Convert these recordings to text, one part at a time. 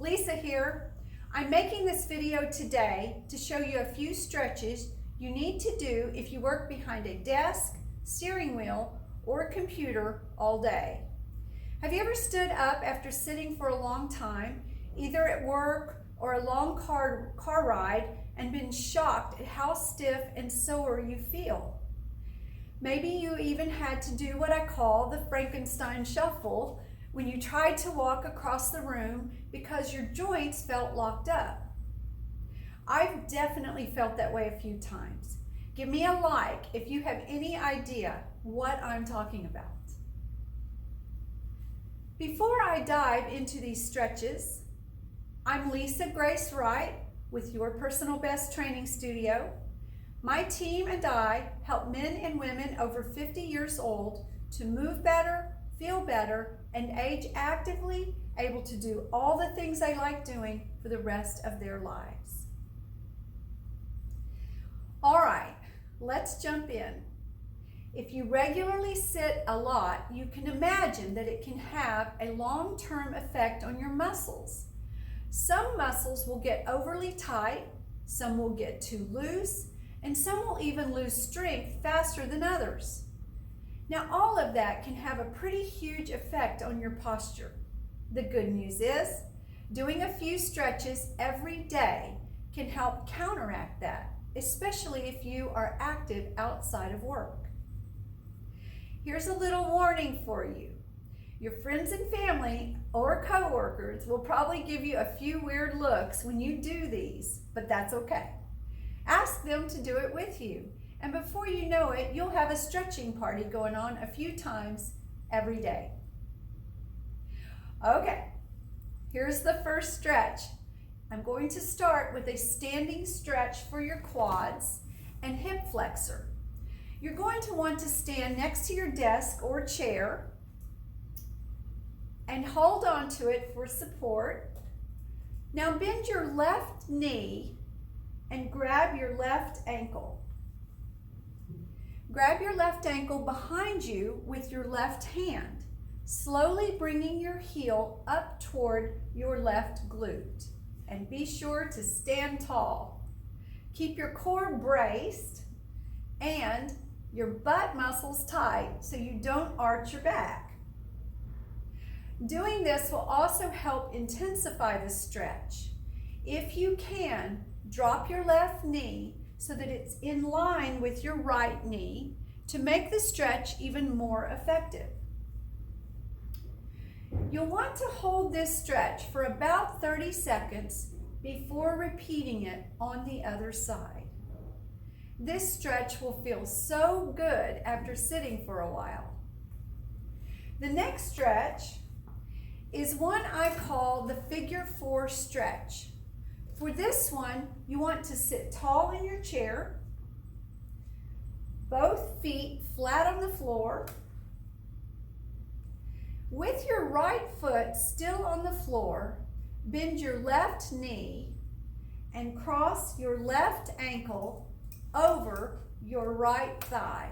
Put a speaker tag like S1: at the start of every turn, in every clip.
S1: Lisa here. I'm making this video today to show you a few stretches you need to do if you work behind a desk, steering wheel, or a computer all day. Have you ever stood up after sitting for a long time, either at work or a long car ride, and been shocked at how stiff and sore you feel? Maybe you even had to do what I call the Frankenstein shuffle when you tried to walk across the room because your joints felt locked up. I've definitely felt that way a few times. Give me a like if you have any idea what I'm talking about. Before I dive into these stretches, I'm Lisa Grace Wright with Your Personal Best Training Studio. My team and I help men and women over 50 years old to move better, feel better, and age actively, able to do all the things they like doing for the rest of their lives. All right, let's jump in. If you regularly sit a lot, you can imagine that it can have a long-term effect on your muscles. Some muscles will get overly tight, some will get too loose, and some will even lose strength faster than others. Now, all of that can have a pretty huge effect on your posture. The good news is, doing a few stretches every day can help counteract that, especially if you are active outside of work. Here's a little warning for you. Your friends and family or coworkers will probably give you a few weird looks when you do these, but that's okay. Ask them to do it with you, and before you know it, you'll have a stretching party going on a few times every day. Okay, here's the first stretch. I'm going to start with a standing stretch for your quads and hip flexor. You're going to want to stand next to your desk or chair and hold on to it for support. Now bend your left knee and grab your left ankle. Grab your left ankle behind you with your left hand, slowly bringing your heel up toward your left glute. And be sure to stand tall. Keep your core braced and your butt muscles tight so you don't arch your back. Doing this will also help intensify the stretch. If you can, drop your left knee so that it's in line with your right knee to make the stretch even more effective. You'll want to hold this stretch for about 30 seconds before repeating it on the other side. This stretch will feel so good after sitting for a while. The next stretch is one I call the figure 4 stretch. For this one, you want to sit tall in your chair, both feet flat on the floor. With your right foot still on the floor, bend your left knee and cross your left ankle over your right thigh,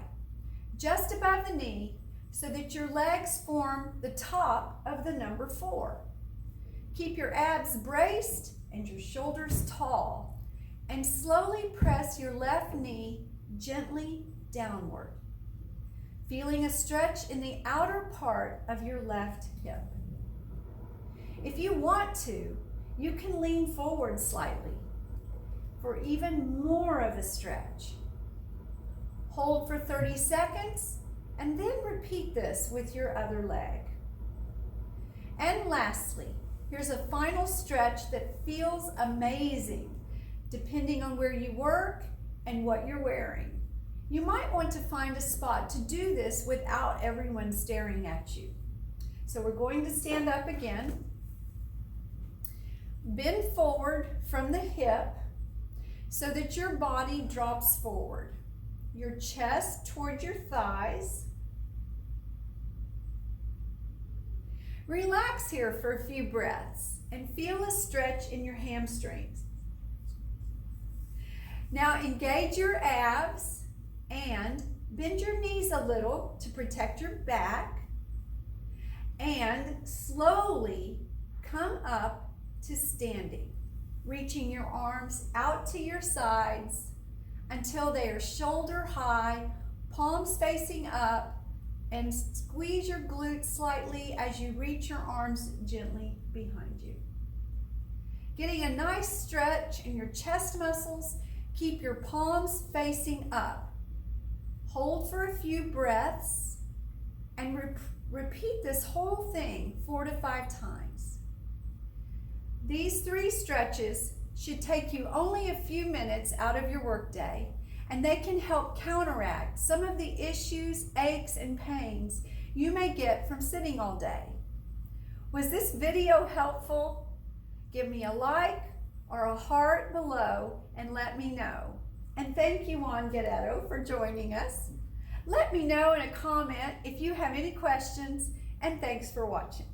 S1: just above the knee, so that your legs form the top of the number 4. Keep your abs braced and your shoulders tall, and slowly press your left knee gently downward, feeling a stretch in the outer part of your left hip. If you want to, you can lean forward slightly for even more of a stretch. Hold for 30 seconds and then repeat this with your other leg. And lastly, here's a final stretch that feels amazing depending on where you work and what you're wearing. You might want to find a spot to do this without everyone staring at you. So we're going to stand up again. Bend forward from the hip so that your body drops forward. Your chest toward your thighs. Relax here for a few breaths and feel a stretch in your hamstrings. Now engage your abs and bend your knees a little to protect your back, and slowly come up to standing, reaching your arms out to your sides until they are shoulder high, palms facing up, and squeeze your glutes slightly as you reach your arms gently behind you. Getting a nice stretch in your chest muscles, keep your palms facing up. Hold for a few breaths and repeat this whole thing 4 to 5 times. These 3 stretches should take you only a few minutes out of your workday, and they can help counteract some of the issues, aches, and pains you may get from sitting all day. Was this video helpful? Give me a like or a heart below and let me know. And thank you, Juan Guerrero, for joining us. Let me know in a comment if you have any questions, and thanks for watching.